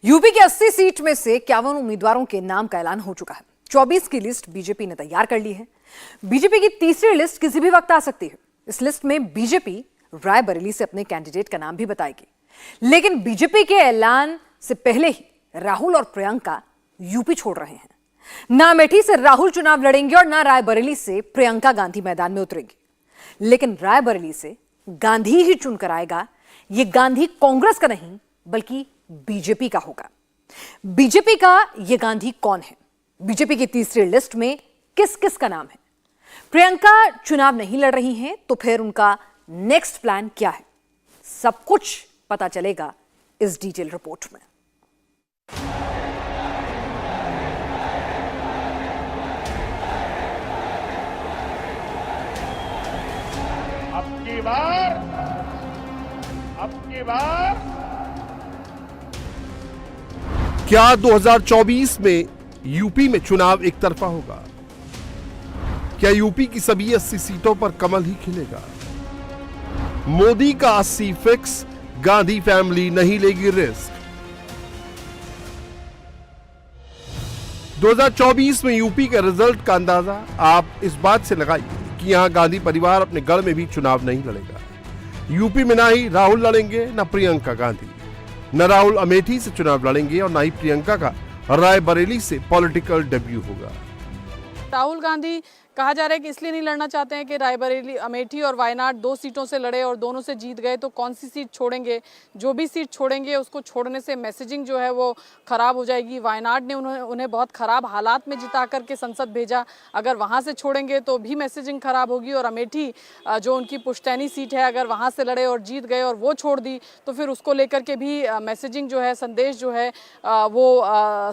UP की 80 seat में से 51 उम्मीदवारों के नाम का ऐलान हो चुका है। 24 की लिस्ट बीजेपी ने तैयार कर ली है। बीजेपी की तीसरी लिस्ट किसी भी वक्त आ सकती है। इस लिस्ट में बीजेपी रायबरेली से अपने कैंडिडेट का नाम भी बताएगी। लेकिन बीजेपी के ऐलान से पहले ही राहुल और प्रियंका यूपी छोड़ रहे हैं। ना अमेठी से राहुल चुनाव लड़ेंगे और ना रायबरेली से प्रियंका गांधी मैदान में उतरेगी। लेकिन रायबरेली से गांधी ही चुनकर आएगा। यह गांधी कांग्रेस का नहीं बल्कि बीजेपी का होगा। बीजेपी का यह गांधी कौन है? बीजेपी की तीसरी लिस्ट में किस किस का नाम है? प्रियंका चुनाव नहीं लड़ रही हैं तो फिर उनका नेक्स्ट प्लान क्या है? सब कुछ पता चलेगा इस डिटेल रिपोर्ट में। अब की बार क्या 2024 में यूपी में चुनाव एक तरफा होगा? क्या यूपी की सभी 80 सीटों पर कमल ही खिलेगा? मोदी का 80 फिक्स, गांधी फैमिली नहीं लेगी रिस्क। 2024 में यूपी के रिजल्ट का अंदाजा आप इस बात से लगाइए कि यहां गांधी परिवार अपने गढ़ में भी चुनाव नहीं लड़ेगा। यूपी में ना ही राहुल लड़ेंगे ना प्रियंका गांधी। न राहुल अमेठी से चुनाव लड़ेंगे और ना ही प्रियंका का रायबरेली से पॉलिटिकल डेब्यू होगा। राहुल गांधी कहा जा रहा है कि इसलिए नहीं लड़ना चाहते हैं कि रायबरेली, अमेठी और वायनाड 2 सीटों से लड़े और दोनों से जीत गए तो कौन सी सीट छोड़ेंगे। जो भी सीट छोड़ेंगे उसको छोड़ने से मैसेजिंग जो है वो खराब हो जाएगी। वायनाड ने उन्हें बहुत खराब हालात में जिता करके संसद भेजा, अगर वहां से छोड़ेंगे तो भी मैसेजिंग खराब होगी। और अमेठी जो उनकी पुश्तैनी सीट है, अगर वहां से लड़े और जीत गए और वो छोड़ दी तो फिर उसको लेकर के भी मैसेजिंग जो है, संदेश जो है वो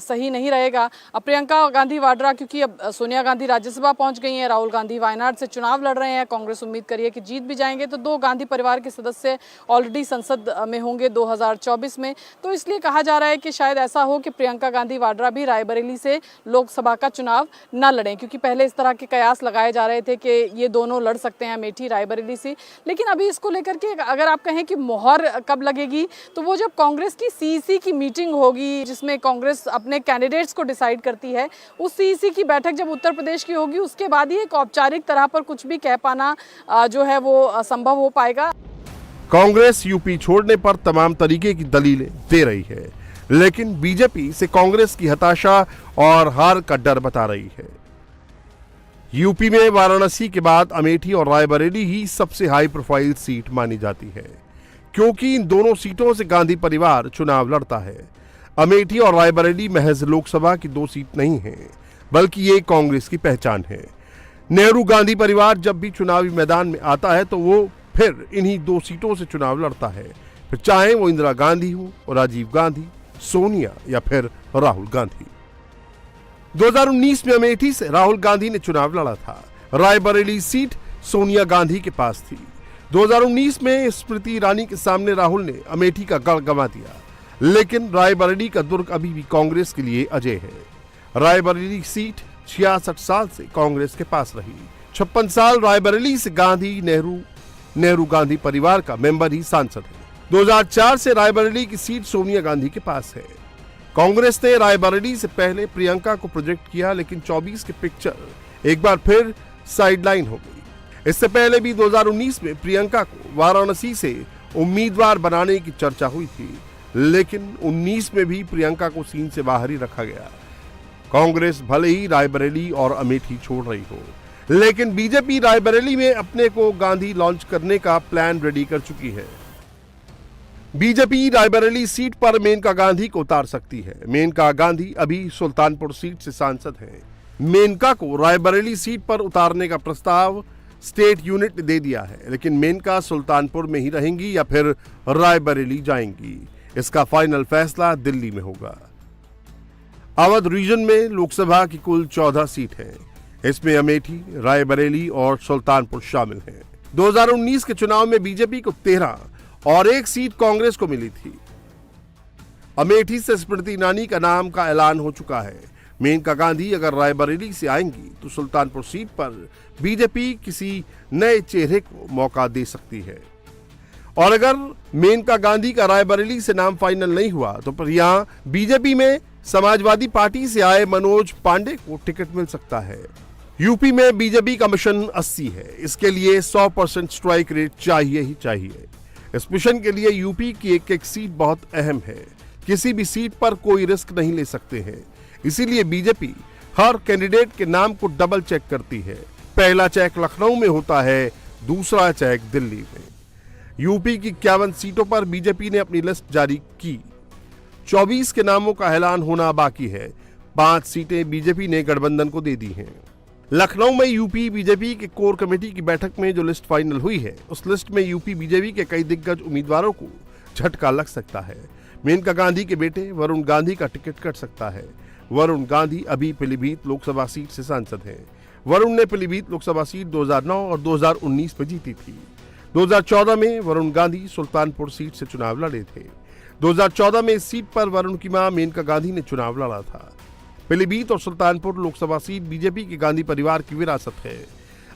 सही नहीं रहेगा। अब प्रियंका गांधी वाड्रा, क्योंकि अब सोनिया गांधी राज्यसभा पहुंच गई हैं, राहुल गांधी वायनाड से चुनाव लड़ रहे हैं, कांग्रेस उम्मीद करिए कि जीत भी जाएंगे, तो 2 गांधी परिवार के सदस्य ऑलरेडी संसद में होंगे 2024 में। तो इसलिए कहा जा रहा है कि शायद ऐसा हो कि प्रियंका गांधी वाड्रा भी रायबरेली से लोकसभा का चुनाव न लड़ें, क्योंकि पहले इस तरह के कयास लगाए जा रहे थे कि ये दोनों लड़ सकते हैं अमेठी रायबरेली से। लेकिन अभी इसको लेकर के अगर आप कहें कि मोहर कब लगेगी, तो वो जब कांग्रेस की सीईसी की मीटिंग होगी जिसमें कांग्रेस अपने कैंडिडेट्स को डिसाइड करती है, उस सीईसी की बैठक जब उत्तर प्रदेश की होगी उसके बाद ही एक औपचारिक तरह पर कुछ भी कह पाना जो है वो संभव हो पाएगा। कांग्रेस यूपी छोड़ने पर तमाम तरीके की दलीलें दे रही है, लेकिन बीजेपी से कांग्रेस की हताशा और हार का डर बता रही है। यूपी में वाराणसी के बाद अमेठी और रायबरेली ही सबसे हाई प्रोफाइल सीट मानी जाती है, क्योंकि इन दोनों सीटों से गांधी परिवार चुनाव लड़ता है। अमेठी और रायबरेली महज लोकसभा की 2 सीट नहीं है, बल्कि ये कांग्रेस की पहचान है। नेहरू गांधी परिवार जब भी चुनावी मैदान में आता है तो वो फिर इन्हीं 2 सीटों से चुनाव लड़ता है, फिर चाहे वो इंदिरा गांधी हो, राजीव गांधी, सोनिया या फिर राहुल गांधी। 2019 में अमेठी से राहुल गांधी ने चुनाव लड़ा था। रायबरेली सीट सोनिया गांधी के पास थी। 2019 में स्मृति ईरानी के सामने राहुल ने अमेठी का गढ़ गंवा दिया, लेकिन रायबरेली का दुर्ग अभी भी कांग्रेस के लिए अजय है। रायबरेली सीट 66 साल से कांग्रेस के पास रही। 56 साल रायबरेली से गांधी नेहरू गांधी परिवार का मेंबर ही सांसद है। 2004 से रायबरेली की सीट सोनिया गांधी के पास है। कांग्रेस ने रायबरेली से पहले प्रियंका को प्रोजेक्ट किया, लेकिन 24 की पिक्चर एक बार फिर साइडलाइन हो गई। इससे पहले भी 2019 में प्रियंका को वाराणसी से उम्मीदवार बनाने की चर्चा हुई थी, लेकिन 19 में भी प्रियंका को सीन से बाहर ही रखा गया। कांग्रेस भले ही रायबरेली और अमेठी छोड़ रही हो, लेकिन बीजेपी रायबरेली में अपने को गांधी लॉन्च करने का प्लान रेडी कर चुकी है। बीजेपी रायबरेली सीट पर मेनका गांधी को उतार सकती है। मेनका गांधी अभी सुल्तानपुर सीट से सांसद हैं। मेनका को रायबरेली सीट पर उतारने का प्रस्ताव स्टेट यूनिट ने दे दिया है, लेकिन मेनका सुल्तानपुर में ही रहेंगी या फिर रायबरेली जाएंगी, इसका फाइनल फैसला दिल्ली में होगा। अवध रीजन में लोकसभा की कुल 14 सीट है। इसमें अमेठी, रायबरेली और सुल्तानपुर शामिल हैं। 2019 के चुनाव में बीजेपी को 13 और 1 सीट कांग्रेस को मिली थी। अमेठी से स्मृति ईरानी का नाम का ऐलान हो चुका है। मेनका गांधी अगर रायबरेली से आएंगी तो सुल्तानपुर सीट पर बीजेपी किसी नए चेहरे को मौका दे सकती है। और अगर मेनका गांधी का रायबरेली से नाम फाइनल नहीं हुआ तो फिर यहां बीजेपी में समाजवादी पार्टी से आए मनोज पांडे को टिकट मिल सकता है। यूपी में बीजेपी का मिशन 80 है। इसके लिए 100% स्ट्राइक रेट चाहिए ही चाहिए। इस मिशन के लिए यूपी की एक एक सीट बहुत अहम है। किसी भी सीट पर कोई रिस्क नहीं ले सकते हैं। इसीलिए बीजेपी हर कैंडिडेट के नाम को डबल चेक करती है। पहला चेक लखनऊ में होता है, दूसरा चेक दिल्ली में। यूपी की 51 सीटों पर बीजेपी ने अपनी लिस्ट जारी की। 24 के नामों का ऐलान होना बाकी है। 5 सीटें बीजेपी ने गठबंधन को दे दी हैं। लखनऊ में यूपी बीजेपी के कोर कमेटी की बैठक में जो लिस्ट फाइनल हुई है, उस लिस्ट में यूपी बीजेपी के कई दिग्गज उम्मीदवारों को झटका लग सकता है। मेनका गांधी के बेटे वरुण गांधी का टिकट कट सकता है। वरुण गांधी अभी पीलीभीत लोकसभा सीट से सांसद हैं। वरुण ने पीलीभीत लोकसभा सीट 2009 और 2019 में जीती थी। 2014 में वरुण गांधी सुल्तानपुर सीट से चुनाव लड़े थे। 2014 में इस सीट पर वरुण की मां मेनका गांधी ने चुनाव लड़ा था। पीलीभीत और सुल्तानपुर लोकसभा सीट बीजेपी के गांधी परिवार की विरासत है।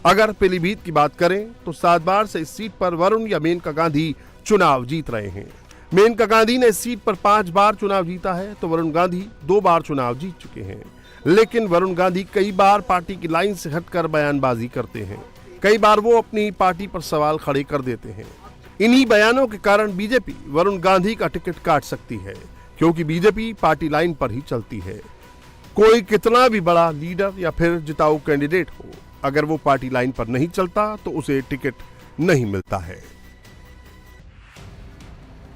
अगर पीलीभीत की बात करें तो 7 बार से इस सीट पर वरुण या मेनका गांधी चुनाव जीत रहे हैं। मेनका गांधी ने इस सीट पर 5 बार चुनाव जीता है तो वरुण गांधी 2 बार चुनाव जीत चुके हैं। लेकिन वरुण गांधी कई बार पार्टी की लाइन से हटकर बयानबाजी करते हैं। कई बार वो अपनी पार्टी पर सवाल खड़े कर देते हैं। इन्हीं बयानों के कारण बीजेपी वरुण गांधी का टिकट काट सकती है, क्योंकि बीजेपी पार्टी लाइन पर ही चलती है। कोई कितना भी बड़ा लीडर या फिर जिताऊ कैंडिडेट हो, अगर वो पार्टी लाइन पर नहीं चलता तो उसे टिकट नहीं मिलता है।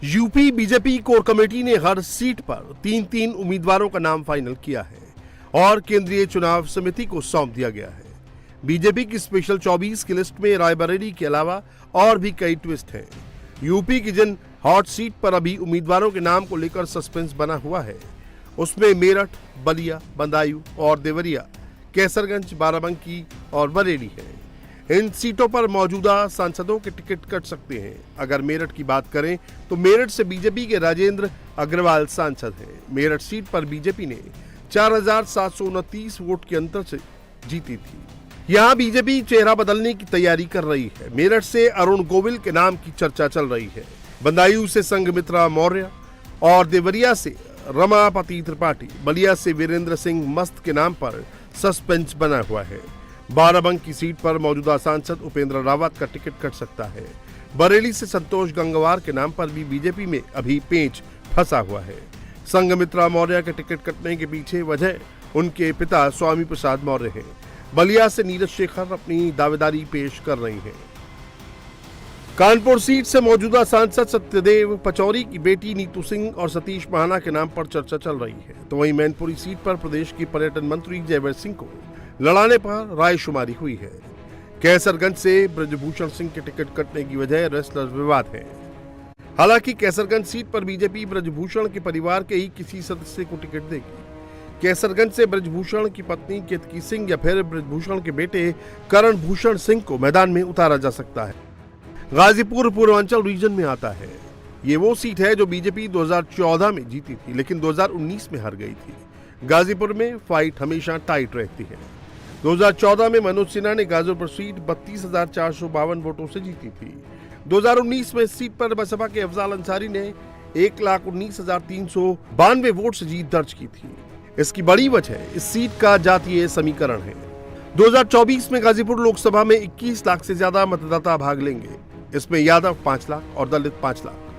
यूपी बीजेपी कोर कमेटी ने हर सीट पर 3-3 उम्मीदवारों का नाम फाइनल किया है और केंद्रीय चुनाव समिति को सौंप दिया गया है। बीजेपी की स्पेशल 24 की लिस्ट में रायबरेली के अलावा और भी कई ट्विस्ट हैं। यूपी की जिन हॉट सीट पर अभी उम्मीदवारों के नाम को लेकर सस्पेंस बना हुआ है, उसमें मेरठ, बलिया, बदायूं और देवरिया, कैसरगंज, बाराबंकी और बरेली है। इन सीटों पर मौजूदा सांसदों के टिकट कट सकते हैं। अगर मेरठ की बात करें तो मेरठ से बीजेपी के राजेंद्र अग्रवाल सांसद हैं। मेरठ सीट पर बीजेपी ने 4729 वोट के अंतर से जीती थी। यहाँ बीजेपी चेहरा बदलने की तैयारी कर रही है। मेरठ से अरुण गोविल के नाम की चर्चा चल रही है। बदायूं से संघमित्रा मौर्य और देवरिया से रमापति त्रिपाठी, बलिया से वीरेंद्र सिंह मस्त के नाम पर सस्पेंस बना हुआ है। बाराबंकी सीट पर मौजूदा सांसद उपेंद्र रावत का टिकट कट सकता है। बरेली से संतोष गंगवार के नाम पर भी बीजेपी में अभी पेंच फंसा हुआ है। संघमित्रा मौर्य के टिकट कटने के पीछे वजह उनके पिता स्वामी प्रसाद मौर्य हैं। बलिया से नीरज शेखर अपनी दावेदारी पेश कर रही हैं। कानपुर सीट से मौजूदा सांसद सत्यदेव पचौरी की बेटी नीतू सिंह और सतीश महाना के नाम पर चर्चा चल रही है। तो वहीं मैनपुरी सीट पर प्रदेश की पर्यटन मंत्री जयवीर सिंह को लड़ाने पर रायशुमारी हुई है। कैसरगंज से ब्रजभूषण सिंह के टिकट कटने की वजह रेसलर विवाद है। हालांकि कैसरगंज सीट पर बीजेपी ब्रजभूषण के परिवार के ही किसी सदस्य को टिकट देगी। कैसरगंज से ब्रजभूषण की पत्नी केतकी सिंह या फिर ब्रजभूषण के बेटे करण भूषण सिंह को मैदान में उतारा जा सकता है। गाजीपुर पूर्वांचल रीजन में आता है। ये वो सीट है जो बीजेपी 2014 में जीती थी, लेकिन 2019 में हार गई थी। गाजीपुर में फाइट हमेशा टाइट रहती है। 2014 में मनोज सिन्हा ने गाजीपुर सीट 32,452 वोटों से जीती थी। 2019 में इस सीट पर बसपा के अफजाल अंसारी ने 1,19,392 वोट से जीत दर्ज की थी। इसकी बड़ी वजह इस सीट का जातीय समीकरण है। 2024 में गाजीपुर लोकसभा में 21 लाख से ज्यादा मतदाता भाग लेंगे। इसमें यादव 5 लाख और दलित 5 लाख।